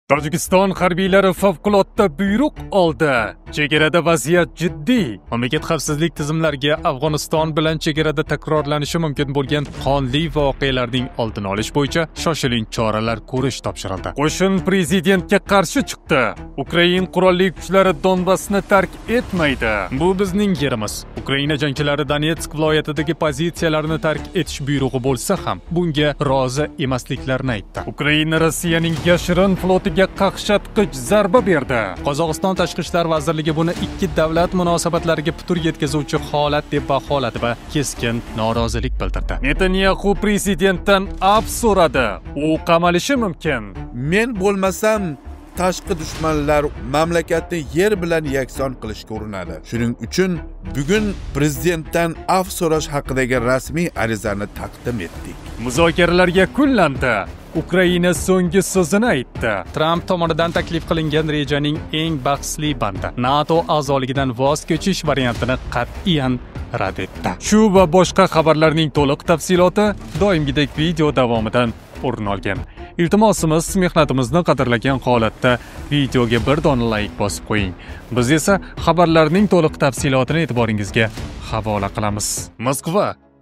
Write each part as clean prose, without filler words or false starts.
Tojikiston harbiylari favqulodda buyruq oldi. Chegarada vaziyat jiddiy. Mamlakat xavfsizlik tizimlariga Afg'oniston bilan chegarada takrorlanishi mumkin bo'lgan qonli voqealarning oldini olish bo'yicha shoshilinch choralar ko'rish topshirildi. Qo'shin prezidentga qarshi chiqdi. Ukraina qurolli kuchlari Donbassni tark etmaydi. Bu bizning yerimiz. Ukraina jangchilari Donetsk viloyatidagi pozitsiyalarni tark etish buyrug'i bo'lsa ham bunga rozi emasliklarini aytdi. Ukraina Rossiyaning yashirin flotiga qaqshatqich zarba berdi. Qozog'iston tashqi ishlar vazirligi buni ikki davlat munosabatlariga putur yetkazuvchi holat deb baholadi va keskin norozilik bildirdi. Netanyahu prezidentdan afv so'radi. U qamalishi mumkin. Men bo'lmasam tashqi dushmanlar mamlakatni yer bilan yakson qilishga urinadi. Shuning uchun bugun prezidentdan afv so'rash haqidagi rasmiy arizani taqdim etdik. Muzokaralar yakunlandi. Ukraina so'nggi so'zini aytdi. Tramp tomonidan taklif qilingan rejaning eng bahsli bandi NATO a'zoligidan voz kechish variantini qat'iyan rad etdi. Shu va boshqa xabarlarning to'liq tafsiloti doimgidek video davomidan o'rin olgan. Iltimosimiz, mehnatimizni qadrlagan holatda videoga bir dona like bosib qo'ying. Biz esa xabarlarning to'liq tafsilotini e'tiboringizga havola qilamiz.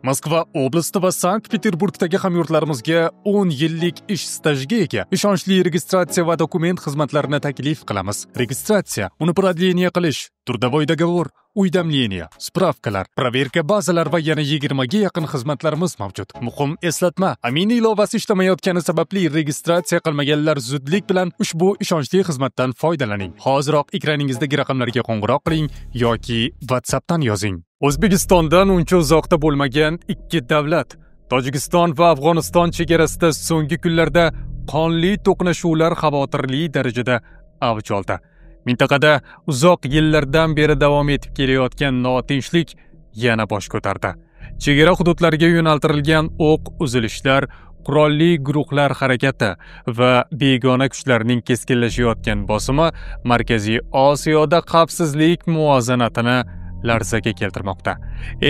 Moskva oblasti va Sankt-Peterburgdagi hamyurtlarimizga 10 yillik ish stajiga ega ishonchli registratsiya va dokument xizmatlarini taklif qilamiz. Registratsiya, uni продление qilish, трудовой договор, uydamleniya, spravkalar, proverka bazalar va yana 20 ga yaqin xizmatlarimiz mavjud. Muhim eslatma, Amini ilovasi ishlamayotgani sababli registratsiya qilmaganlar zudlik bilan ushbu ishonchli xizmatdan foydalaning. Hoziroq ekraningizdagi raqamlarga qo'ng'iroq qiling yoki WhatsAppdan yozing. O'zbekistondan uncha uzoqda bo'lmagan ikki davlat, Tojikiston va Afg'oniston chegarasida so'nggi kunlarda qonli to'qnashuvlar xavotirli darajada avj oldi. Mintaqada uzoq yillardan beri davom etib kelayotgan notinchlik yana bosh ko'tardi. Chegara hududlariga yo'naltirilgan o'q uzilishlar, qurolli guruhlar harakati va begona kuchlarning keskinlashayotgan bosimi Markaziy Osiyoda xavfsizlik muvozanatini larzaga keltirmoqda.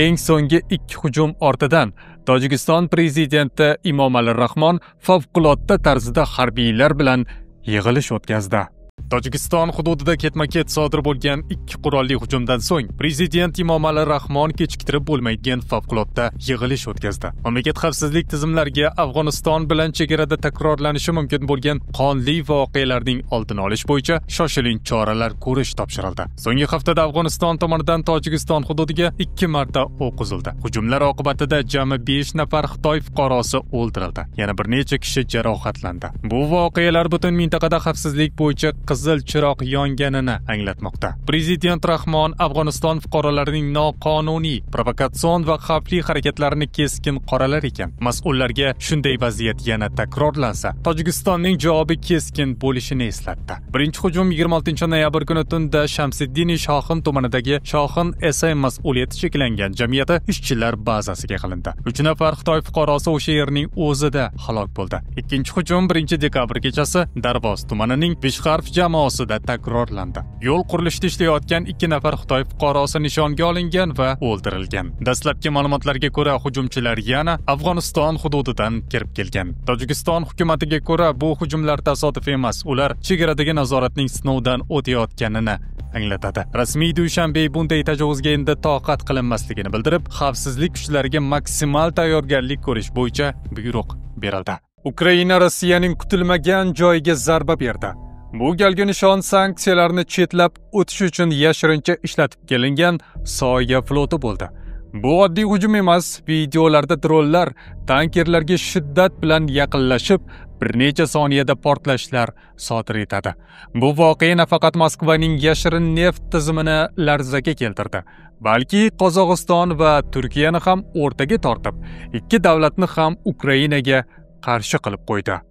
Eng so'nggi ikki hujum ortidan Tojikiston prezidenti Emomali Rahmon favqulodda tarzda harbiylar bilan yig'ilish o'tkazdi. Tojikiston hududida ketma-ket sodir bo'lgan ikki qurolli hujumdan so'ng prezident Emomali Rahmon kechiktirib bo'lmaydigan favqulodda yig'ilish o'tkazdi. Mamlakat xavfsizlik tizimlariga Afg'oniston bilan chegarada takrorlanishi mumkin bo'lgan qonli voqealarning oldini olish bo'yicha shoshilinch choralar ko'rish topshirildi. So'nggi haftada Afg'oniston tomonidan Tojikiston hududiga 2 marta o'q uzildi. Hujumlar oqibatida jami 5 nafar Xitoy fuqarosi o'ldirildi. Yana bir necha kishi jarohatlandi. Bu voqealar butun mintaqada xavfsizlik bo'yicha qizil chiroq yonganini anglatmoqda. Prezident Rahmon Afg'oniston fuqarolarining noqonuniy, provokatsion va xavfli harakatlarini keskin qoralar ekan. Mas'ullarga shunday vaziyat yana takrorlansa, Tojikistonning javobi keskin bo'lishini eslatdi. Birinchi hujum 26 noyabr kuni tunda Shamsiddin Shohin tumanidagi Shohin SM mas'uliyati cheklangan jamiyati ishchilar bazasiga qilindi. 3 nafar Xitoy fuqarosi o'sha yerning o'zida halok bo'ldi. Ikkinchi hujum 1 dekabr kechasi Darvoz tumanining Beshxarf jamoasida takrorlandi. Yo'l qurilishida ishlayotgan 2 nafar Xitoy fuqarosi nishonga olingan va o'ldirilgan. Dastlabki ma'lumotlarga ko'ra, hujumchilar yana Afg'oniston hududidan kirib kelgan. Tojikiston hukumatiga ko'ra, bu hujumlar tasodif emas, ular chegaradagi nazoratning sinovdan o'tayotganini anglatadi. Rasmiy Dushanbe bunday tajovuzga endi toqat qilinmasligini bildirib, xavfsizlik kuchlariga maksimal tayyorgarlik ko'rish bo'yicha buyruq berildi. Ukraina Rossiyaning kutilmagan joyiga zarba berdi. Bu galgi nishon sanksiyalarni chetlab o'tish uchun yashirincha ishlatib kelingan Soya floti bo'ldi. Bu oddiy hujum emas, videolarda dronlar tankerlarga shiddat bilan yaqinlashib, bir necha soniyada portlashlar sodir etadi. Bu voqea nafaqat Moskvaning yashirin neft tizimini larzaga keltirdi, balki Qozog'iston va Turkiyani ham o'rtaga tortib, ikki davlatni ham Ukrainaga qarshi qilib qo'ydi.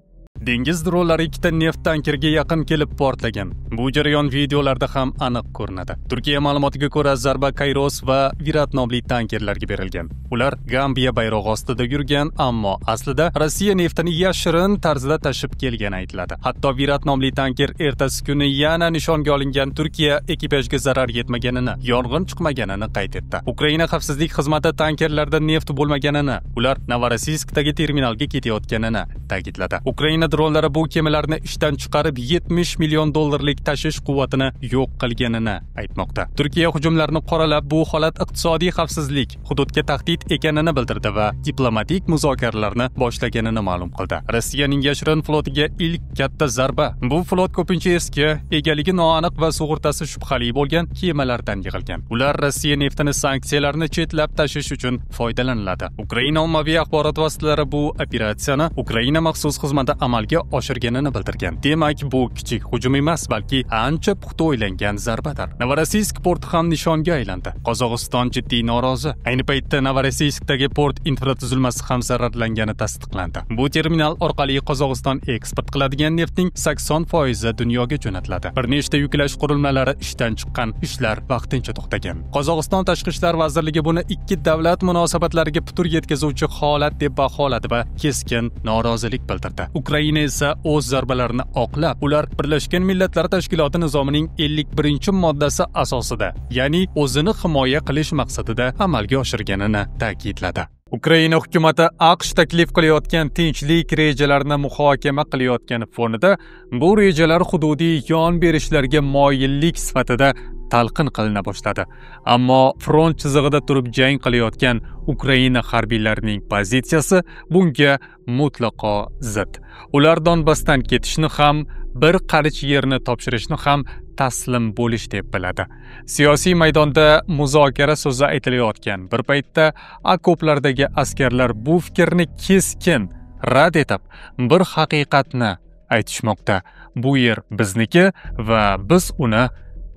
Dengiz dronlari ikkita neft tankeriga yaqin kelib portlagan. Bu jarayon videolarda ham aniq ko'rinadi. Turkiya ma'lumotiga ko'ra, zarba Kayros va Virat nomli tankerlarga berilgan. Ular Gambiya bayrog'i ostida yurgan, ammo aslida Rossiya neftini yashirin tarzda tashib kelgani aytiladi. Hatto Virat nomli tanker ertasi kuni yana nishonga olingan. Turkiya ekipajga zarar yetmaganini, yong'in chiqmaganini qayd etdi. Ukraina xavfsizlik xizmati tankerlarda neft bo'lmaganini, ular Novorossiyskdagi terminalga ketayotganini ta'kidladi. Ukraina dronlari bu kemalarni ishdan chiqarib 70 million dollarlik tashish quvvatini yo'q qilganini aytmoqda. Turkiya hujumlarni qoralab, bu holat iqtisodiy xavfsizlik, hududga tahdid ekanini bildirdi va diplomatik muzokaralarni boshlaganini ma'lum qildi. Rossiyaning yashirin flotiga ilk katta zarba. Bu flot ko'pincha eski, egaligi noaniq va sug'urtasi shubhali bo'lgan kemalardan yig'ilgan. Ular Rossiya neftini sanksiyalarni chetlab tashish uchun foydalaniladi. Ukraina ommaviy axborot vositalari bu operatsiyani Ukraina maxsus xizmati amalga oshirganini bildirgan. Demak, bu kichik hujum emas, balki ancha puxta o'ylangan zarbadir. Novorossiysk porti ham nishonga aylandi. Qozog'iston jiddiy norozi. Ayni paytda Novorossiyskdagi port infratuzilmasi ham zararlangani tasdiqlandi. Bu terminal orqali Qozog'iston eksport qiladigan neftning 80% dunyoga jo'natiladi. Bir nechta yuklash qurilmalari ishdan chiqqan, ishlar vaqtincha to'xtagan. Qozog'iston tashqi ishlar vazirligi buni ikki davlat munosabatlariga putur yetkazuvchi holat deb baholadi va keskin norozilik bildirdi. Ukraina esa o'z zarbalarini oqlab, ular Birlashgan Millatlar Tashkiloti nizomining 51-moddasi asosida, ya'ni o'zini himoya qilish maqsadida amalga oshirganini ta'kidladi. Ukraina hukumati AQSh taklif qilayotgan tinchlik rejalarini muhokama qilayotgani fonida bu rejalar hududiy yon berishlarga moyillik sifatida talqin qilina boshladi. Ammo front chizig'ida turib jang qilayotgan Ukraina harbiylarining pozitsiyasi bunga mutlaqo zid. Ular Donbassdan ketishni ham, bir qarich yerni topshirishni ham taslim bo'lish deb biladi. Siyosiy maydonda muzokara so'zi aytilayotgan bir paytda okoplardagi askarlar bu fikrni keskin rad etib, bir haqiqatni aytishmoqda. Bu yer bizniki va biz uni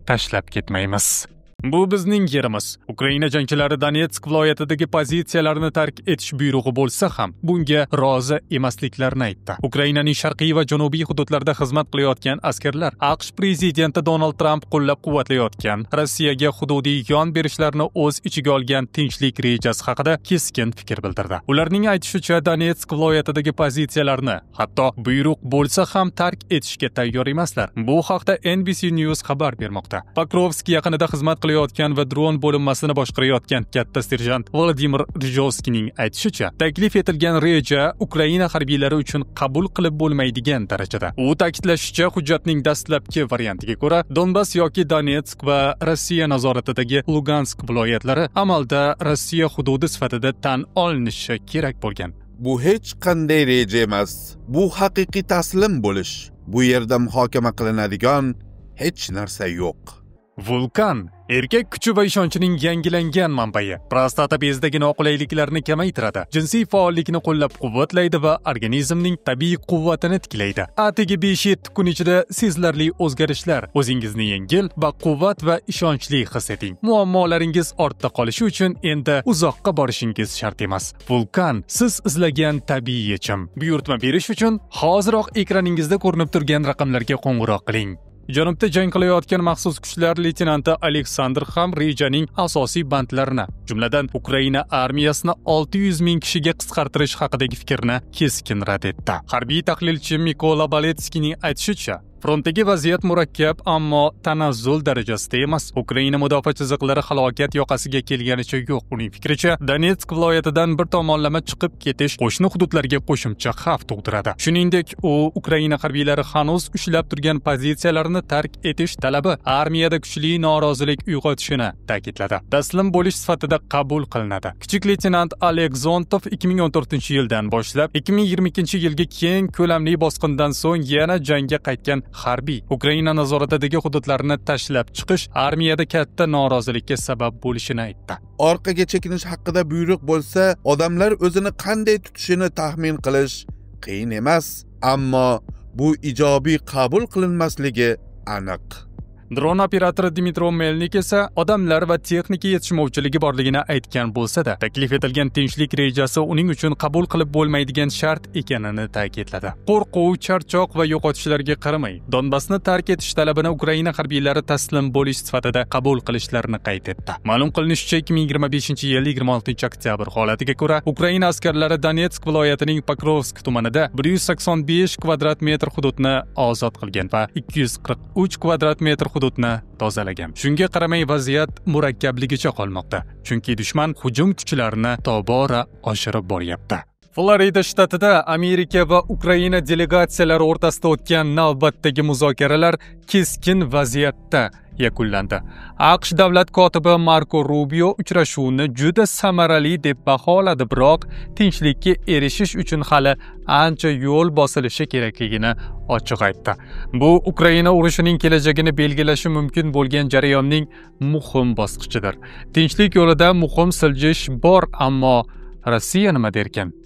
tashlab ketmaymiz. Bu bizning yerimiz. Ukraina jangchilari Donetsk viloyatidagi pozitsiyalarini tark etish buyrug'i bo'lsa ham, bunga rozi emasliklarini aytdi. Ukrainaning sharqiy va janubiy hududlarida xizmat qilayotgan askarlar AQSh prezidenti Donald Trump qo'llab-quvvatlayotgan Rossiyaga hududiy yon berishlarni o'z ichiga olgan tinchlik rejasi haqida keskin fikr bildirdi. Ularning aytishicha, Donetsk viloyatidagi pozitsiyalarni hatto buyruq bo'lsa ham tark etishga tayyor emaslar. Bu haqda NBC News xabar bermoqda. Pokrovsk yaqinida xizmat qilayotgan va dron bo'linmasini boshqarayotgan katta serjant Vladimir Rijovskining aytishicha, taklif etilgan reja Ukraina harbiylari uchun qabul qilib bo'lmaydigan darajada. U ta'kidlashicha, hujjatning dastlabki variantiga ko'ra, Donbass yoki Donetsk va Rossiya nazoratidagi Lugansk viloyatlari amalda Rossiya hududi sifatida tan olinishi kerak bo'lgan. Bu hech qanday reja emas. Bu haqiqiy taslim bo'lish. Bu yerda muhokama qilinadigan hech narsa yo'q. Vulkan erkak kuchi va ishonchining yangilangan manbai. Prostata bezidagi noqulayliklarni kamaytiradi, jinsiy faollikni qo'llab-quvvatlaydi va organizmning tabiiy quvvatini tiklaydi. Atigi 5-7 kun ichida sezilarli o'zgarishlar. O'zingizni yengil, baquvvat va ishonchli his eting. Muammolaringiz ortda qolishi uchun endi uzoqqa borishingiz shart emas. Vulkan siz izlagan tabiiy yechim. Buyurtma berish uchun hoziroq ekraningizda ko'rinib turgan raqamlarga qo'ng'iroq qiling. Janubda jang qilayotgan maxsus kuchlar leytenanti Aleksandr ham rejaning asosiy bandlarini, jumladan Ukraina armiyasini 600 ming kishiga qisqartirish haqidagi fikrni keskin rad etdi. Harbiy tahlilchi Mikola Baletskining aytishicha, frontdagi vaziyat murakkab, ammo tanazzul darajasida emas. Ukraina mudofaa chiziqlari halokat yoqasiga kelganicha yo'q. Uning fikricha, Donetsk viloyatidan bir tomonlama chiqib ketish qo'shni hududlarga qo'shimcha xavf tug'diradi. Shuningdek, u Ukraina harbiylari hanuz ushlab turgan pozitsiyalarini tark etish talabi armiyada kuchli norozilik uyg'otishini ta'kidladi. Taslim bo'lish sifatida qabul qilinadi. Kichik leytenant Oleg Zontov 2014-yildan boshlab 2022-yilga keng ko'lamli bosqindan so'ng yana jangga qaytgan harbiy. Ukraina nazoratidagi hududlarni tashlab chiqish armiyada katta norozilikka sabab bo'lishini aytdi. Orqaga chekinish haqida buyruq bo'lsa, odamlar o'zini qanday tutishini taxmin qilish qiyin emas, ammo bu ijobiy qabul qilinmasligi aniq. Dron operatori Dmitro Melnik esa odamlar va texnika yetishmovchiligi borligini aytgan bo'lsa-da, taklif etilgan tinchlik rejasi uning uchun qabul qilib bo'lmaydigan shart ekanini ta'kidladi. Qo'rquv, charchoq va yo'qotishlarga qaramay, Donbassni tark etish talabini Ukraina harbiylari taslim bo'lish sifatida qabul qilishlarini qayd etdi. Ma'lum qilinishicha, 2025-yil 26-oktyabr holatiga ko'ra, Ukraina askarlari Donetsk viloyatining Pokrovsk tumanida 185 kvadrat metr hududni ozod qilgan va 243 kvadrat metr hududni tozalagan. Shunga qaramay vaziyat murakkabligicha qolmoqda. Chunki dushman hujum kuchlarini tobora oshirib boryapti. Florida shtatida Amerika va Ukraina delegatsiyalari o'rtasida o'tgan navbatdagi muzokaralar keskin vaziyatda yakunlandi. AQSh davlat kotibi Marco Rubio uchrashuvni juda samarali deb baholadi, biroq tinchlikka erishish uchun hali ancha yo'l bosilishi kerakligini ochiq aytdi. Bu Ukraina urushining kelajagini belgilashi mumkin bo'lgan jarayonning muhim bosqichidir. Tinchlik yo'lida muhim siljish bor, ammo Rossiya nima derkan?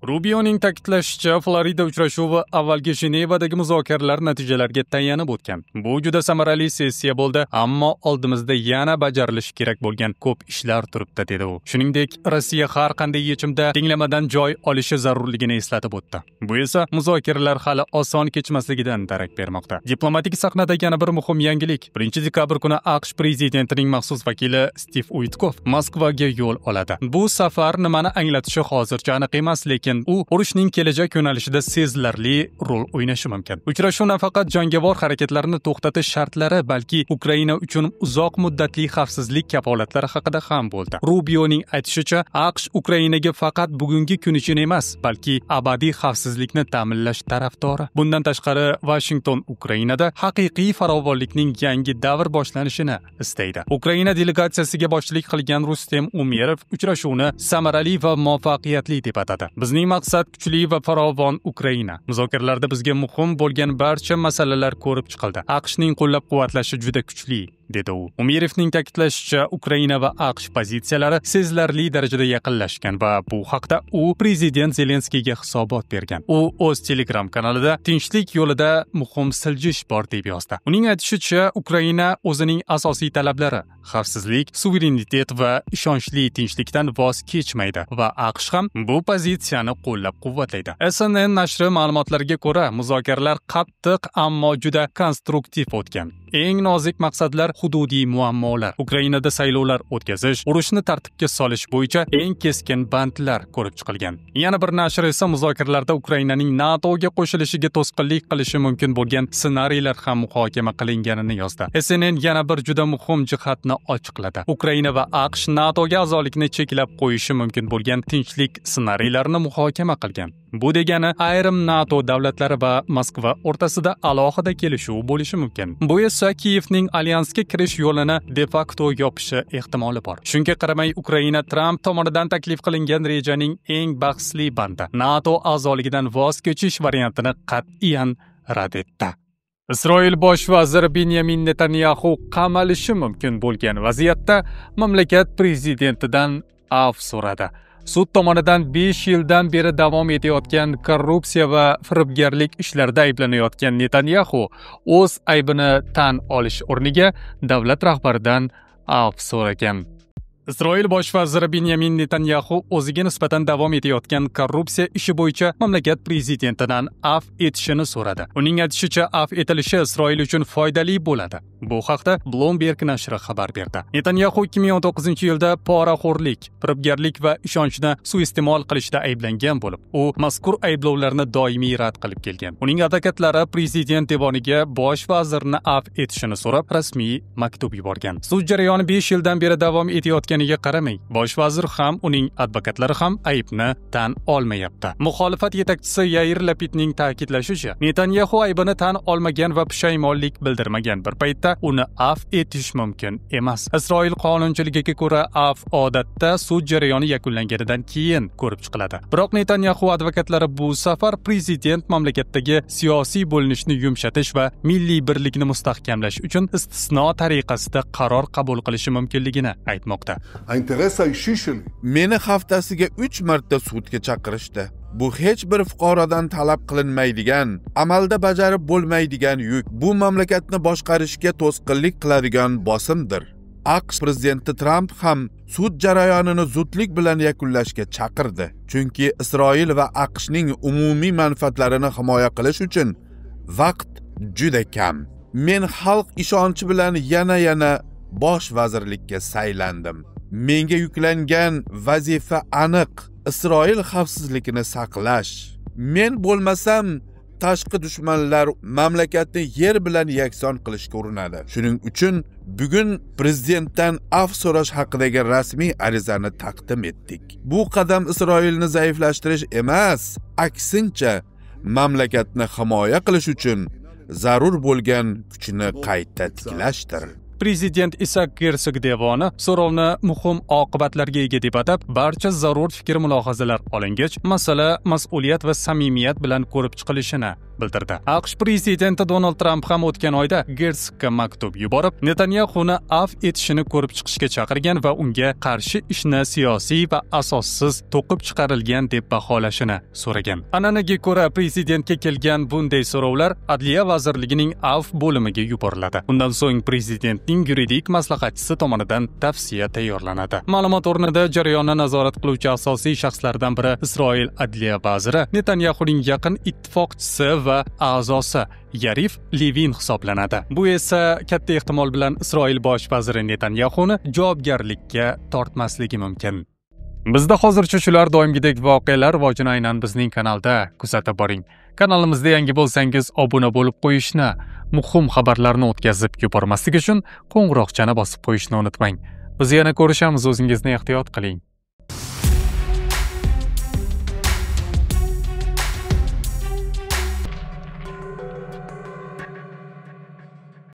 Rubioning ta'kidlashicha, Florida uchrashuvi avvalgi Jenevadagi muzokaralar natijalariga tayanib o'tgan. Bu juda samarali sessiya bo'ldi, ammo oldimizda yana bajarilishi kerak bo'lgan ko'p ishlar turibdi, dedi u. Shuningdek, Rossiya har qanday yechimda tinglamadan joy olishi zarurligini eslatib o'tdi. Bu esa muzokaralar hali oson kechmasligidan darak bermoqda. Diplomatik sahnada yana bir muhim yangilik. 1-dekabr kuni AQSh prezidentining maxsus vakili Steve Witkoff Moskvaga yo'l oladi. Bu safar nimani anglatishi hozircha aniq emas, lekin u urushning kelajak yo'nalishida sezilarli rol o'ynashi mumkin. Uchrashuv nafaqat jangovar harakatlarni to'xtatish shartlari, balki Ukraina uchun uzoq muddatli xavfsizlik kafolatlari haqida ham bo'ldi. Rubioning aytishicha, AQSh Ukrainaga faqat bugungi kun uchun emas, balki abadiy xavfsizlikni ta'minlash tarafdori. Bundan tashqari, Washington Ukrainada haqiqiy farovonlikning yangi davr boshlanishini istaydi. Ukraina delegatsiyasiga boshchilik qilgan Rustem Umerov uchrashuvni samarali va muvaffaqiyatli deb atadi. Bizning maqsad kuchli va farovon Ukraina. Muzokaralarda bizga muhim bo'lgan barcha masalalar ko'rib chiqildi. AQShning qo'llab-quvvatlashi juda kuchli, dedi u. Umerovning ta'kidlashicha, Ukraina va AQSh pozitsiyalari sezilarli darajada yaqinlashgan va bu haqda u prezident Zelenskiyga hisobot bergan. U o'z Telegram kanalida tinchlik yo'lida muhim siljish bor deb yozdi. Uning aytishicha, Ukraina o'zining asosiy talablari xavfsizlik, suverenitet va ishonchli tinchlikdan voz kechmaydi va AQSh ham bu pozitsiyani qo'llab-quvvatlaydi. CNN nashri ma'lumotlariga ko'ra, muzokaralar qattiq ammo juda konstruktiv o'tgan. Eng nozik maqsadlar hududiy muammolar, Ukrainada saylovlar o'tkazish, urushni tartibga solish bo'yicha eng keskin bandlar ko'rib chiqilgan. Yana bir nashr esa muzokaralarda Ukrainaning NATOga qo'shilishiga to'sqinlik qilishi mumkin bo'lgan ssenariylar ham muhokama qilinganini yozdi. CNN yana bir juda muhim jihatni ochiqladi. Ukraina va AQSh NATOga a'zolikni cheklab qo'yishi mumkin bo'lgan tinchlik ssenariylarini muhokama qilgan. Bu degani ayrim NATO davlatlari va Moskva o'rtasida alohida kelishuv bo'lishi mumkin. Bu esa Kiyevning alyansga kirish yo'lini de facto yopishi ehtimoli bor. Shunga qaramay, Ukraina Tramp tomonidan taklif qilingan rejaning eng bahsli bandi, NATO a'zoligidan voz kechish variantini qat'iyan rad etdi. Isroil bosh vaziri Benyamin Netanyahu qamalishi mumkin bo'lgan vaziyatda mamlakat prezidentidan afv so'radi. Sud tomonidan 5 yildan beri davom etayotgan korrupsiya va firibgarlik ishlarida ayblanayotgan Netanyahu o'z aybini tan olish o'rniga davlat rahbaridan afv so'ragan. Isroil bosh vaziri Benyamin Netanyahu o'ziga nisbatan davom etayotgan korrupsiya ishi bo'yicha mamlakat prezidentidan afv etishini so'radi. Uning aytishicha, afv etilishi Isroil uchun foydali bo'ladi. Bu haqda Bloomberg nashri xabar berdi. Netanyahu 2019-yilda poraxo'rlik, firibgarlik va ishonchni suiiste'mol qilishda ayblangan bo'lib, u mazkur ayblovlarni doimiy rad qilib kelgan. Uning advokatlari prezident devoniga bosh vazirni afv etishini so'rab rasmiy maktub yuborgan. Sud jarayoni 5 yildan beri davom etayotganiga qaramay, bosh vazir ham, uning advokatlari ham aybni tan olmayapti. Muxolifat yetakchisi Yair Lapidning ta'kidlashicha, Netanyahu aybini tan olmagan va pushaymonlik bildirmagan bir paytda uni afv etish mumkin emas. Isroil qonunchiligiga ko'ra afv odatda sud jarayoni yakunlanganidan keyin ko'rib chiqiladi. Biroq Netanyahu advokatlari bu safar prezident mamlakatdagi siyosiy bo'linishni yumshatish va milliy birlikni mustahkamlash uchun istisno tariqasida qaror qabul qilishi mumkinligini aytmoqda. Meni haftasiga 3 marta sudga chaqirishdi. Bu hech bir fuqarodan talab qilinmaydigan, amalda bajarib bo'lmaydigan yuk. Bu mamlakatni boshqarishga to'sqinlik qiladigan bosimdir. AQSh prezidenti Tramp ham sud jarayonini zudlik bilan yakunlashga chaqirdi. Chunki Isroil va AQShning umumiy manfaatlarini himoya qilish uchun vaqt juda kam. Men xalq ishonchi bilan yana bosh vazirlikka saylandim. Menga yuklangan vazifa aniq: Isroil xavfsizligini saqlash. Men bo'lmasam tashqi dushmanlar mamlakatni yer bilan yakson qilishga urinadi. Shuning uchun bugun prezidentdan afv so'rash haqidagi rasmiy arizani taqdim etdik. Bu qadam Isroilni zaiflashtirish emas, aksincha mamlakatni himoya qilish uchun zarur bo'lgan kuchni qayta tiklashdir. Prezident Isak Herzog devoni so'rovni muhim oqibatlarga ega deb atab, barcha zarur fikr-mulohazalar olingach, masala mas'uliyat va samimiyat bilan ko'rib chiqilishini bildirdi. AQSh prezidenti Donald Tramp ham o'tgan oyda Herzogga maktub yuborib, Netanyahuni afv etishini ko'rib chiqishga chaqirgan va unga qarshi ishni siyosiy va asossiz to'qib chiqarilgan deb baholashini so'ragan. An'anaga ko'ra, prezidentga kelgan bunday so'rovlar Adliya vazirligining afv bo'limiga yuboriladi. Undan so'ng prezidentning yuridik maslahatchisi tomonidan tavsiya tayyorlanadi. Ma'lumot o'rnida jarayonni nazorat qiluvchi asosiy shaxslardan biri Isroil adliya vaziri, Netanyahuning yaqin ittifoqchisi va a'zosi Yarif Levin hisoblanadi. Bu esa katta ehtimol bilan Isroil bosh vaziri Netanyahuni javobgarlikka tortmasligi mumkin. Bizda hozircha shular, doimgidek voqealar rivojini aynan bizning kanalda kuzatib boring. Kanalimizda yangi bo'lsangiz obuna bo'lib qo'yishni, muhim xabarlarni o'tkazib yubormaslik uchun qo'ng'iroqchani bosib qo'yishni unutmang. Biz yana ko'rishamiz, o'zingizni ehtiyot qiling.